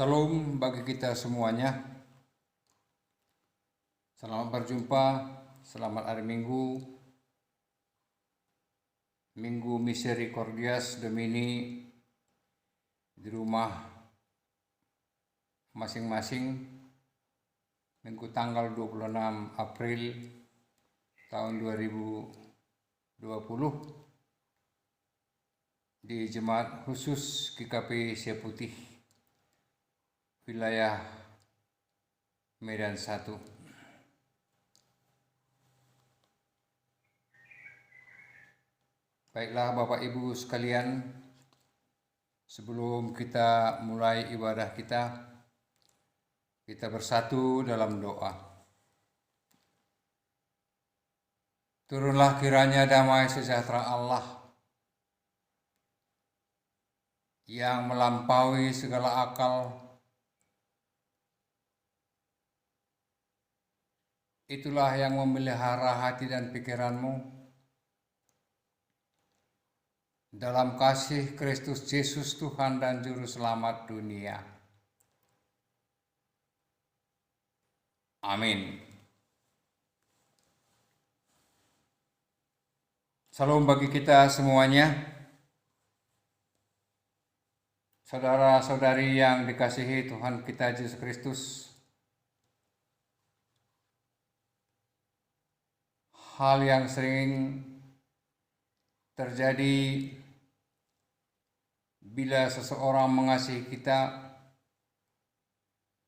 Salam bagi kita semuanya. Selamat berjumpa, selamat hari Minggu. Minggu Misericordias Domini di rumah masing-masing. Minggu tanggal 26 April tahun 2020 di Jemaat Khusus GKP Siap Putih wilayah Medan 1. Baiklah Bapak Ibu sekalian, sebelum kita mulai ibadah kita bersatu dalam doa. Turunlah kiranya damai sejahtera Allah yang melampaui segala akal, itulah yang memelihara hati dan pikiranmu dalam kasih Kristus Yesus Tuhan dan Juru Selamat dunia. Amin. Salam bagi kita semuanya. Saudara-saudari yang dikasihi Tuhan kita Yesus Kristus, hal yang sering terjadi bila seseorang mengasihi kita,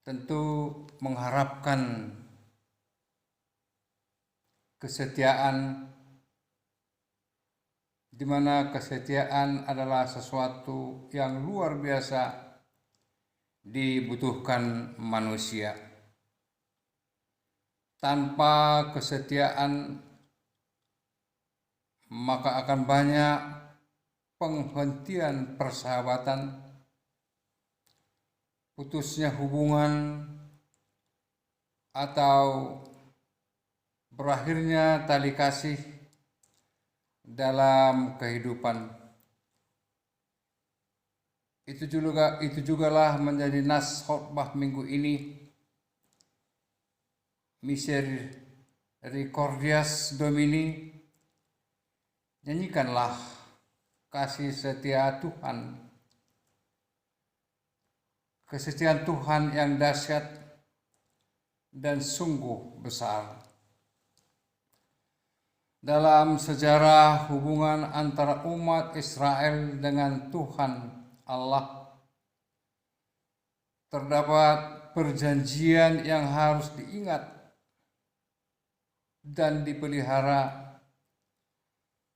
tentu mengharapkan kesetiaan, di mana kesetiaan adalah sesuatu yang luar biasa dibutuhkan manusia. Tanpa kesetiaan maka akan banyak penghentian persahabatan, putusnya hubungan, atau berakhirnya tali kasih dalam kehidupan. Itu jugalah menjadi nas khotbah minggu ini, Misericordias Domini. Nyanyikanlah kasih setia Tuhan, kesetiaan Tuhan yang dahsyat dan sungguh besar. Dalam sejarah hubungan antara umat Israel dengan Tuhan Allah, terdapat perjanjian yang harus diingat dan dipelihara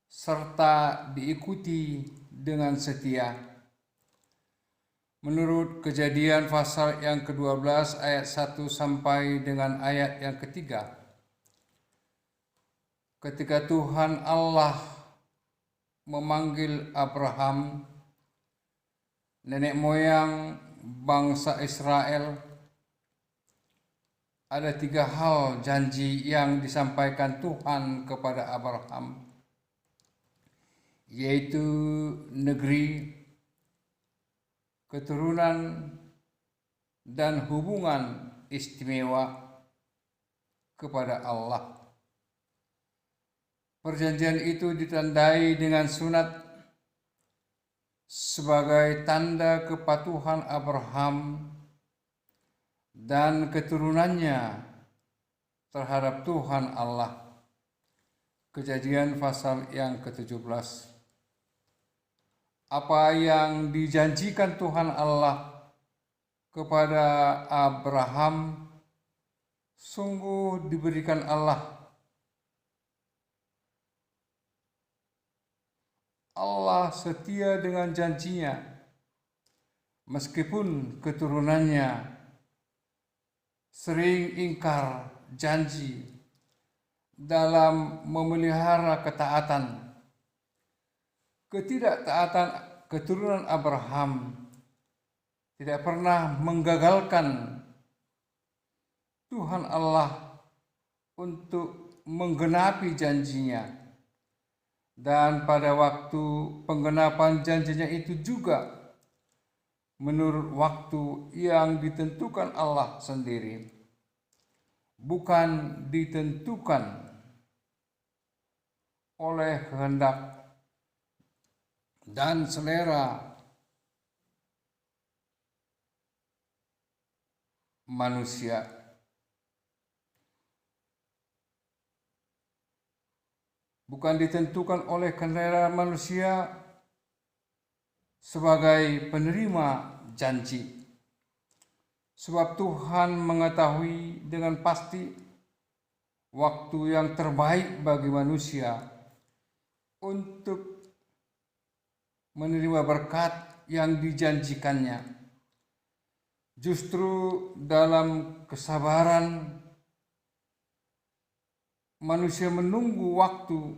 serta diikuti dengan setia. Menurut Kejadian pasal yang ke-12 ayat 1 sampai dengan ayat yang ke-3, ketika Tuhan Allah memanggil Abraham, nenek moyang bangsa Israel, ada 3 hal janji yang disampaikan Tuhan kepada Abraham, yaitu negeri, keturunan, dan hubungan istimewa kepada Allah. Perjanjian itu ditandai dengan sunat sebagai tanda kepatuhan Abraham dan keturunannya terhadap Tuhan Allah. Kejadian pasal yang ke-17. Apa yang dijanjikan Tuhan Allah kepada Abraham sungguh diberikan Allah. Allah setia dengan janjinya, meskipun keturunannya sering ingkar janji dalam memelihara ketaatan. Ketidaktaatan keturunan Abraham tidak pernah menggagalkan Tuhan Allah untuk menggenapi janjinya. Dan pada waktu penggenapan janjinya itu juga menurut waktu yang ditentukan Allah sendiri, bukan ditentukan oleh kehendak dan selera manusia. Bukan ditentukan oleh selera manusia sebagai penerima janji. Sebab Tuhan mengetahui dengan pasti waktu yang terbaik bagi manusia untuk menerima berkat yang dijanjikannya. Justru dalam kesabaran manusia menunggu waktu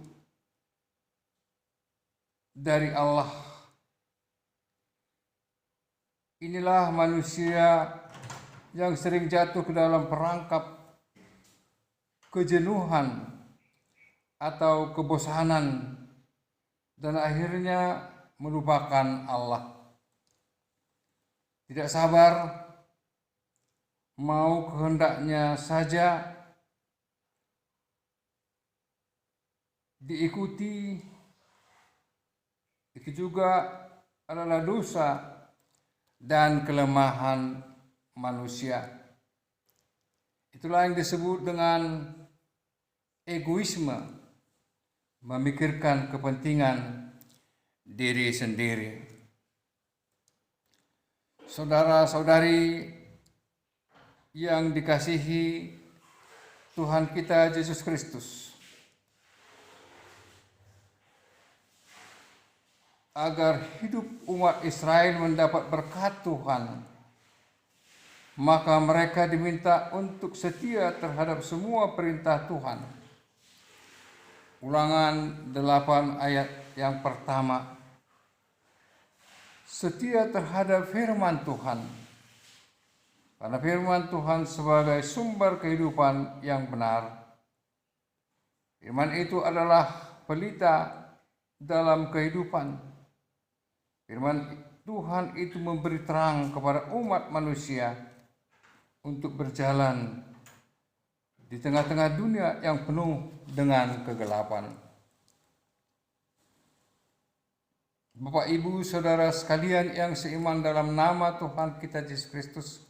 dari Allah. Inilah manusia yang sering jatuh ke dalam perangkap kejenuhan atau kebosanan dan akhirnya melupakan Allah. Tidak sabar, mau kehendaknya saja diikuti. Itu juga adalah dosa dan kelemahan manusia. Itulah yang disebut dengan egoisme, memikirkan kepentingan diri sendiri. Saudara-saudari yang dikasihi Tuhan kita Yesus Kristus, agar hidup umat Israel mendapat berkat Tuhan, maka mereka diminta untuk setia terhadap semua perintah Tuhan. Ulangan 8 ayat yang pertama. Setia terhadap firman Tuhan, karena firman Tuhan sebagai sumber kehidupan yang benar. Firman itu adalah pelita dalam kehidupan. Firman Tuhan itu memberi terang kepada umat manusia untuk berjalan di tengah-tengah dunia yang penuh dengan kegelapan. Bapak, Ibu, Saudara sekalian yang seiman dalam nama Tuhan kita Yesus Kristus,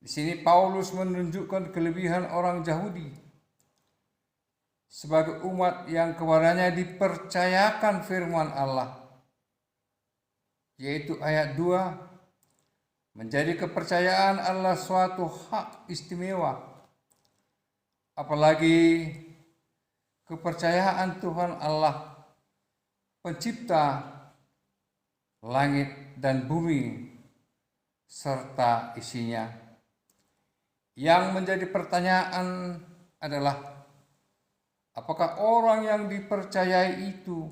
di sini Paulus menunjukkan kelebihan orang Yahudi sebagai umat yang kepadanya dipercayakan firman Allah, yaitu ayat 2, menjadi kepercayaan adalah suatu hak istimewa, apalagi kepercayaan Tuhan Allah, pencipta langit dan bumi serta isinya. Yang menjadi pertanyaan adalah, apakah orang yang dipercayai itu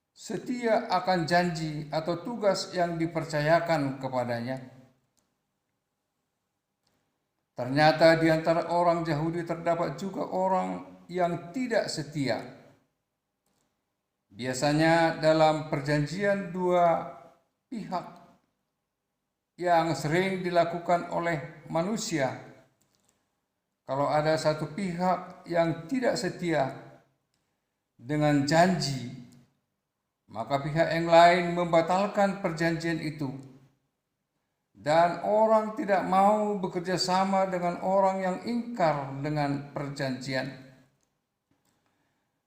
setia akan janji atau tugas yang dipercayakan kepadanya? Ternyata di antara orang Yahudi terdapat juga orang yang tidak setia. Biasanya dalam perjanjian dua pihak yang sering dilakukan oleh manusia, kalau ada satu pihak yang tidak setia dengan janji, maka pihak yang lain membatalkan perjanjian itu, dan orang tidak mau bekerja sama dengan orang yang ingkar dengan perjanjian,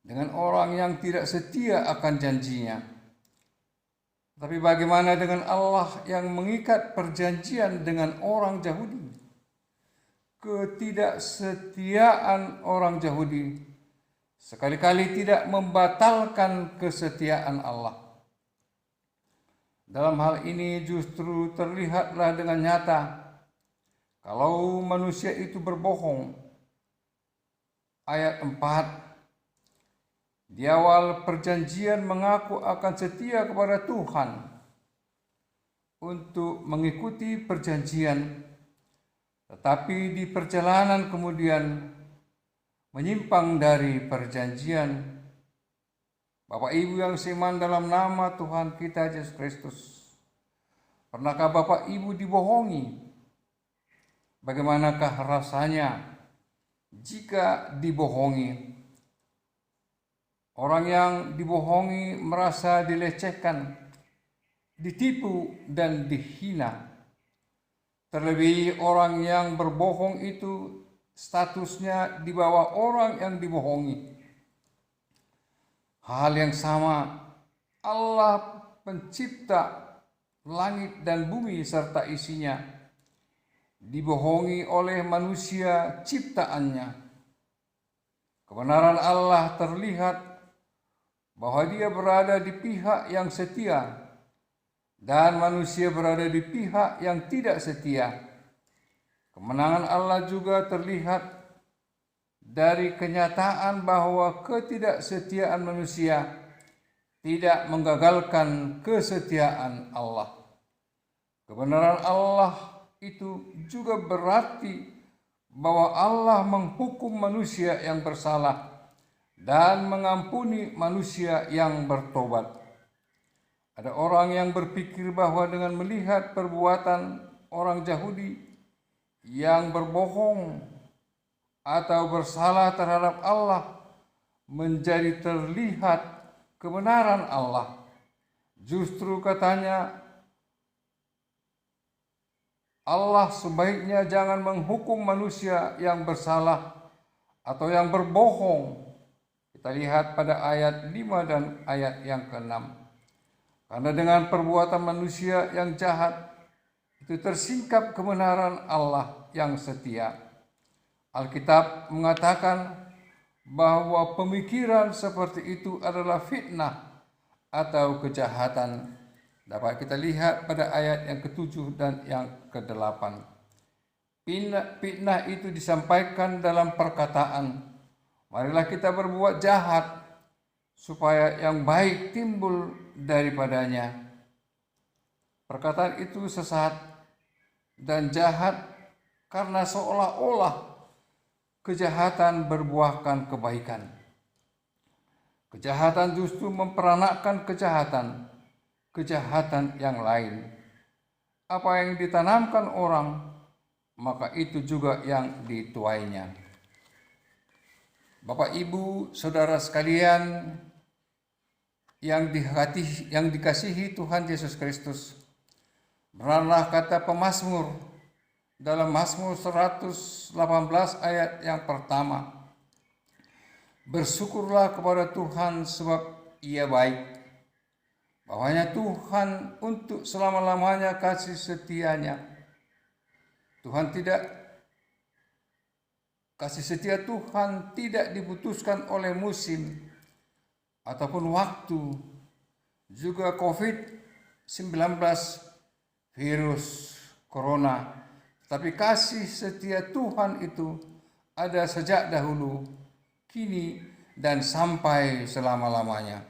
dengan orang yang tidak setia akan janjinya. Tapi bagaimana dengan Allah yang mengikat perjanjian dengan orang Yahudi? Ketidaksetiaan orang Yahudi sekali-kali tidak membatalkan kesetiaan Allah. Dalam hal ini justru terlihatlah dengan nyata kalau manusia itu berbohong. Ayat 4, di awal perjanjian mengaku akan setia kepada Tuhan untuk mengikuti perjanjian, tetapi di perjalanan kemudian menyimpang dari perjanjian. Bapak Ibu yang seiman dalam nama Tuhan kita Yesus Kristus, Pernahkah Bapak Ibu dibohongi? Bagaimanakah rasanya jika dibohongi? Orang yang dibohongi merasa dilecehkan, ditipu, dan dihina. Terlebih orang yang berbohong itu statusnya di bawah orang yang dibohongi. Hal yang sama, Allah pencipta langit dan bumi serta isinya dibohongi oleh manusia ciptaannya. Kebenaran Allah terlihat bahwa Dia berada di pihak yang setia dan manusia berada di pihak yang tidak setia. Kemenangan Allah juga terlihat dari kenyataan bahwa ketidaksetiaan manusia tidak menggagalkan kesetiaan Allah. Kebenaran Allah itu juga berarti bahwa Allah menghukum manusia yang bersalah dan mengampuni manusia yang bertobat. Ada orang yang berpikir bahwa dengan melihat perbuatan orang Yahudi yang berbohong atau bersalah terhadap Allah menjadi terlihat kebenaran Allah. Justru katanya, Allah sebaiknya jangan menghukum manusia yang bersalah atau yang berbohong. Kita lihat pada ayat 5 dan ayat yang ke-6. Karena dengan perbuatan manusia yang jahat itu tersingkap kebenaran Allah yang setia. Alkitab mengatakan bahwa pemikiran seperti itu adalah fitnah atau kejahatan. Dapat kita lihat pada ayat yang ke-7 dan yang ke-8. Fitnah itu disampaikan dalam perkataan, marilah kita berbuat jahat supaya yang baik timbul daripadanya. Perkataan itu sesat dan jahat karena seolah-olah kejahatan berbuahkan kebaikan. Kejahatan justru memperanakkan kejahatan yang lain. Apa yang ditanamkan orang, maka itu juga yang dituainya. Bapak, Ibu, Saudara sekalian yang dikasihi Tuhan Yesus Kristus, benarlah kata pemazmur dalam Mazmur 118 ayat yang pertama, bersyukurlah kepada Tuhan sebab Ia baik, bahwanya Tuhan untuk selama-lamanya kasih setianya. Kasih setia Tuhan tidak diputuskan oleh musim ataupun waktu, juga COVID-19, virus corona. Tapi kasih setia Tuhan itu ada sejak dahulu, kini, dan sampai selama-lamanya.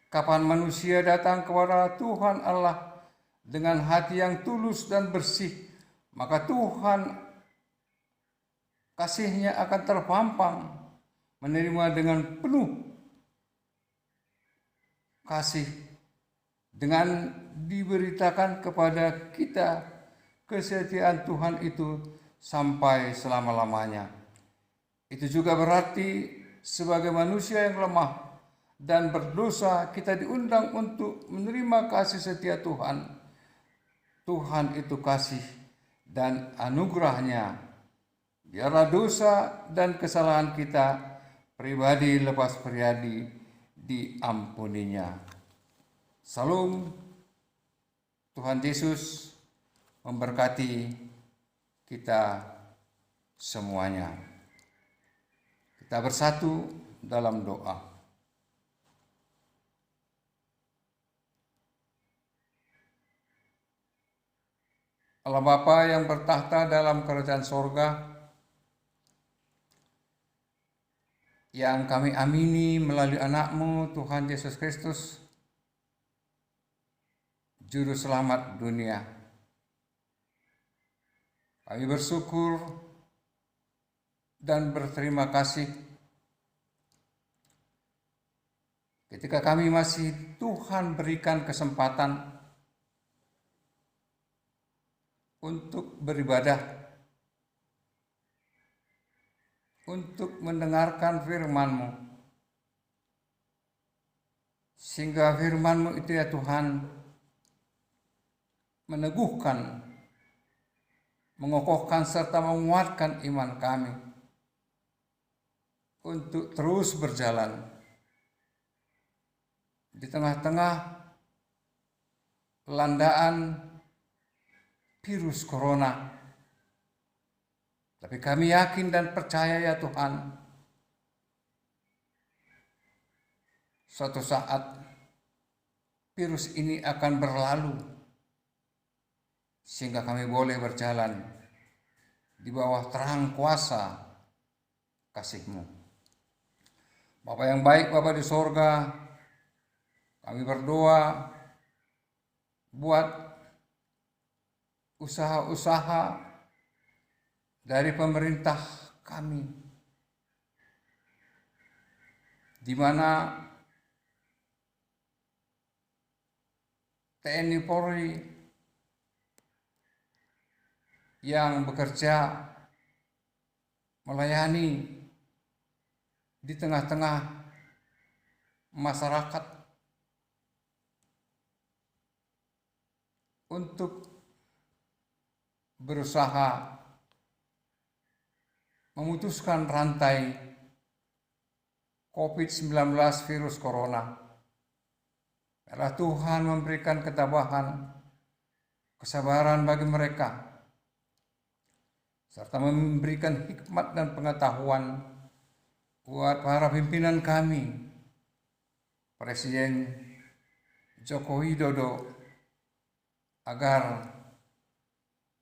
Kapan manusia datang kepada Tuhan Allah dengan hati yang tulus dan bersih, maka Tuhan kasih-Nya akan terpampang, menerima dengan penuh kasih. Dengan diberitakan kepada kita kesetiaan Tuhan itu sampai selama-lamanya. Itu juga berarti sebagai manusia yang lemah dan berdosa, kita diundang untuk menerima kasih setia Tuhan. Tuhan itu kasih dan anugerah-Nya. Biarlah dosa dan kesalahan kita pribadi lepas pribadi diampuninya. Salam, Tuhan Yesus memberkati kita semuanya. Kita bersatu dalam doa. Allah Bapa yang bertahta dalam kerajaan sorga, yang kami amini melalui anak-Mu Tuhan Yesus Kristus, Juru Selamat dunia. Kami bersyukur dan berterima kasih ketika kami masih Tuhan berikan kesempatan untuk beribadah, untuk mendengarkan firman-Mu, sehingga firman-Mu itu ya Tuhan meneguhkan, mengokohkan serta menguatkan iman kami untuk terus berjalan di tengah-tengah landaan virus corona. Tapi kami yakin dan percaya ya Tuhan, suatu saat virus ini akan berlalu, sehingga kami boleh berjalan di bawah terang kuasa kasih-Mu. Bapa yang baik, Bapa di sorga, kami berdoa buat usaha-usaha dari pemerintah kami, di mana TNI Polri yang bekerja melayani di tengah-tengah masyarakat untuk berusaha memutuskan rantai COVID-19 virus corona. Karena Tuhan memberikan ketabahan, kesabaran bagi mereka, serta memberikan hikmat dan pengetahuan buat para pimpinan kami, Presiden Joko Widodo, agar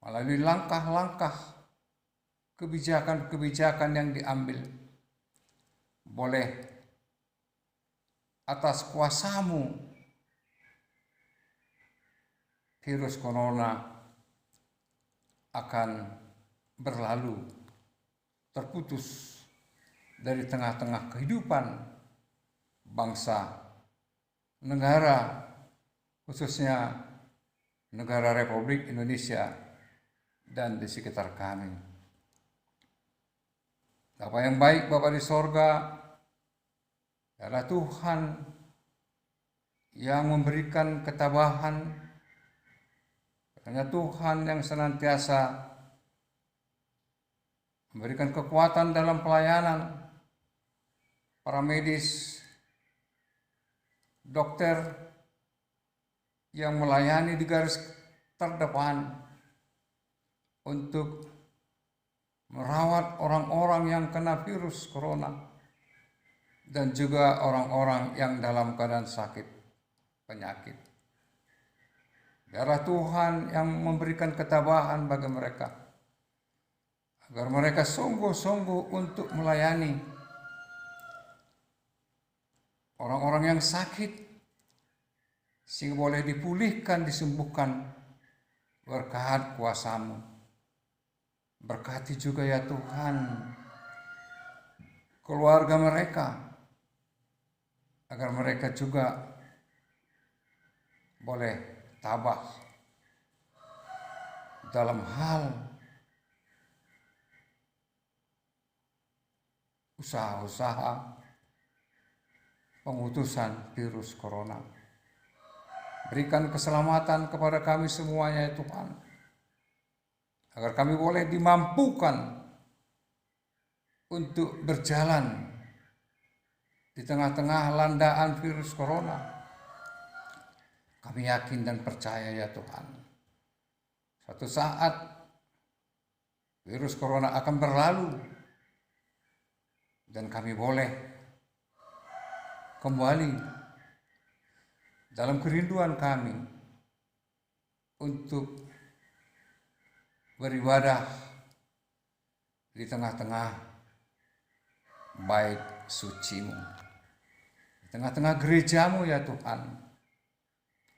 melalui langkah-langkah kebijakan-kebijakan yang diambil boleh atas kuasa-Mu virus corona akan berlalu, terputus dari tengah-tengah kehidupan bangsa, negara, khususnya negara Republik Indonesia dan di sekitar kami. Bapa yang baik, Bapa di sorga, adalah Tuhan yang memberikan ketabahan, karena Tuhan yang senantiasa memberikan kekuatan dalam pelayanan para medis, dokter yang melayani di garis terdepan untuk merawat orang-orang yang kena virus corona dan juga orang-orang yang dalam keadaan sakit penyakit. Biarlah Tuhan yang memberikan ketabahan bagi mereka, agar mereka sungguh-sungguh untuk melayani orang-orang yang sakit, sehingga boleh dipulihkan, disembuhkan berkat kuasa-Mu. Berkati juga ya Tuhan keluarga mereka, agar mereka juga boleh tabah dalam hal usaha-usaha pemutusan virus corona. Berikan keselamatan kepada kami semuanya ya Tuhan, agar kami boleh dimampukan untuk berjalan di tengah-tengah landaan virus corona. Kami yakin dan percaya ya Tuhan, suatu saat virus corona akan berlalu dan kami boleh kembali dalam kerinduan kami untuk beribadah di tengah-tengah bait suci-Mu, di tengah-tengah gereja-Mu ya Tuhan.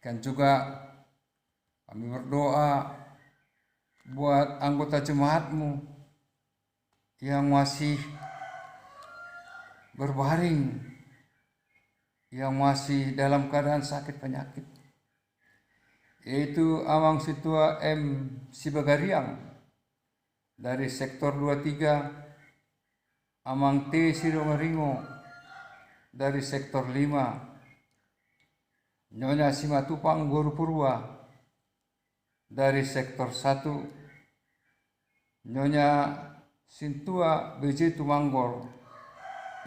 Dan juga kami berdoa buat anggota jemaat-Mu yang masih berbaring, yang masih dalam keadaan sakit penyakit, yaitu Amang Situa M. Sibagariang dari sektor 23, Amang T. Sirongeringo dari sektor 5, Nyonya Simatupang Guru Purwa dari sektor 1, Nyonya Sintua BJ Tumanggor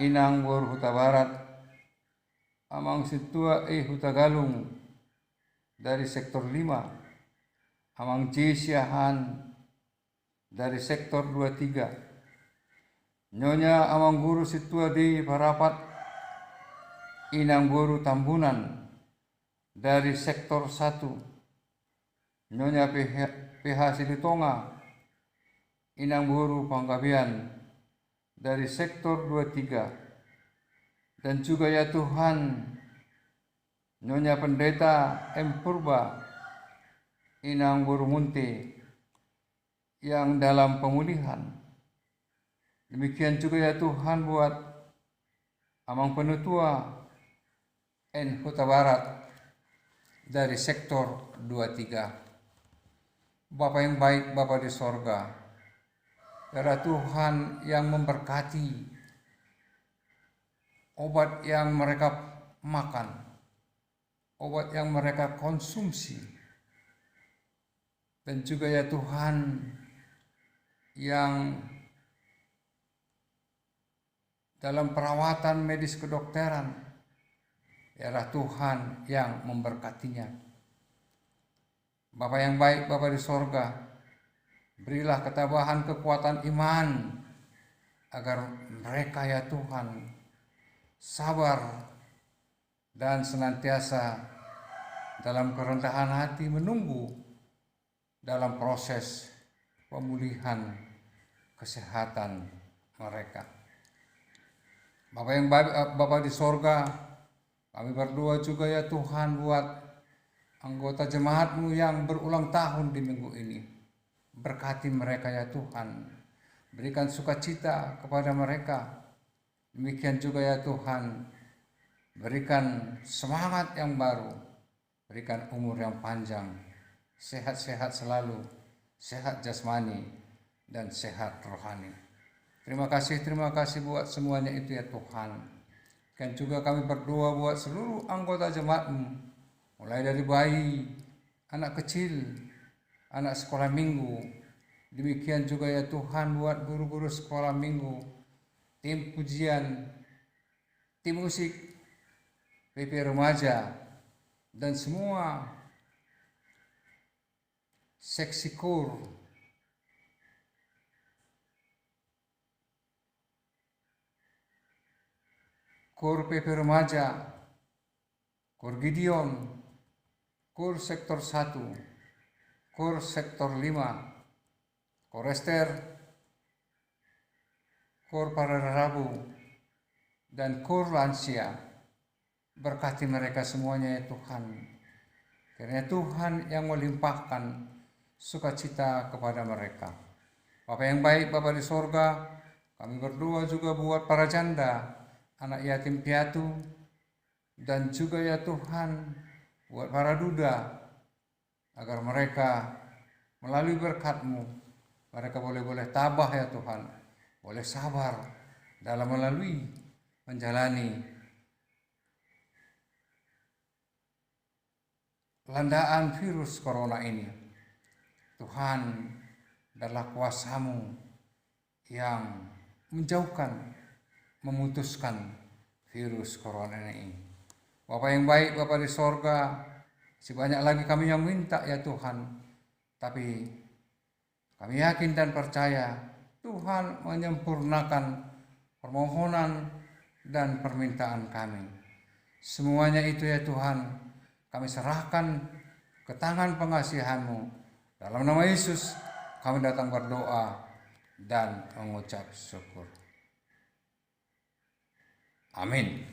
Inang Bor Huta Barat, Amang Sintua E Huta Galung dari sektor 5, Amang J Siahan dari sektor 23, Nyonya Amang Guru Situa D Parapat Inang Guru Tambunan dari sektor 1, Nyonya PH Silitonga Inang Guru Panggabean dari sektor 23, dan juga ya Tuhan Nyonya Pendeta M. Purba Inang Guru Munte yang dalam pemulihan. Demikian juga ya Tuhan buat Amang Penutua N. Huta Barat dari sektor 23. Bapa yang baik, Bapa di sorga, biarlah Tuhan yang memberkati obat yang mereka makan, obat yang mereka konsumsi, dan juga ya Tuhan yang dalam perawatan medis kedokteran, biarlah Tuhan yang memberkatinya. Bapa yang baik, Bapa di sorga, berilah ketabahan kekuatan iman agar mereka ya Tuhan sabar dan senantiasa dalam kerendahan hati menunggu dalam proses pemulihan kesehatan mereka. Bapa yang baik, Bapa di sorga, kami berdoa juga ya Tuhan buat anggota jemaat-Mu yang berulang tahun di minggu ini. Berkati mereka ya Tuhan, berikan sukacita kepada mereka. Demikian juga ya Tuhan, berikan semangat yang baru, berikan umur yang panjang, sehat-sehat selalu, sehat jasmani dan sehat rohani. Terima kasih buat semuanya itu ya Tuhan. Dan juga kami berdoa buat seluruh anggota jemaat-Mu, mulai dari bayi, anak kecil, anak sekolah minggu. Demikian juga ya Tuhan buat guru-guru sekolah minggu, tim pujian, tim musik, PP remaja, dan semua seksi kur, kur PP remaja, kur Gideon, kur sektor 1, kur sektor 5, kur Ester, kur para Rabu, dan kur lansia. Berkati mereka semuanya ya Tuhan, karena Tuhan yang melimpahkan sukacita kepada mereka. Bapa yang baik, Bapa di sorga, kami berdoa juga buat para janda, anak yatim piatu, dan juga ya Tuhan buat para duda, agar mereka melalui berkat-Mu, mereka boleh tabah ya Tuhan, boleh sabar dalam melalui menjalani landaan virus corona ini. Tuhan, adalah kuasa-Mu yang menjauhkan, memutuskan virus corona ini. Bapa yang baik, Bapa di sorga, sebanyak lagi kami yang minta ya Tuhan, tapi kami yakin dan percaya Tuhan menyempurnakan permohonan dan permintaan kami. Semuanya itu ya Tuhan, kami serahkan ke tangan pengasihan-Mu. Dalam nama Yesus kami datang berdoa dan mengucap syukur. Amin.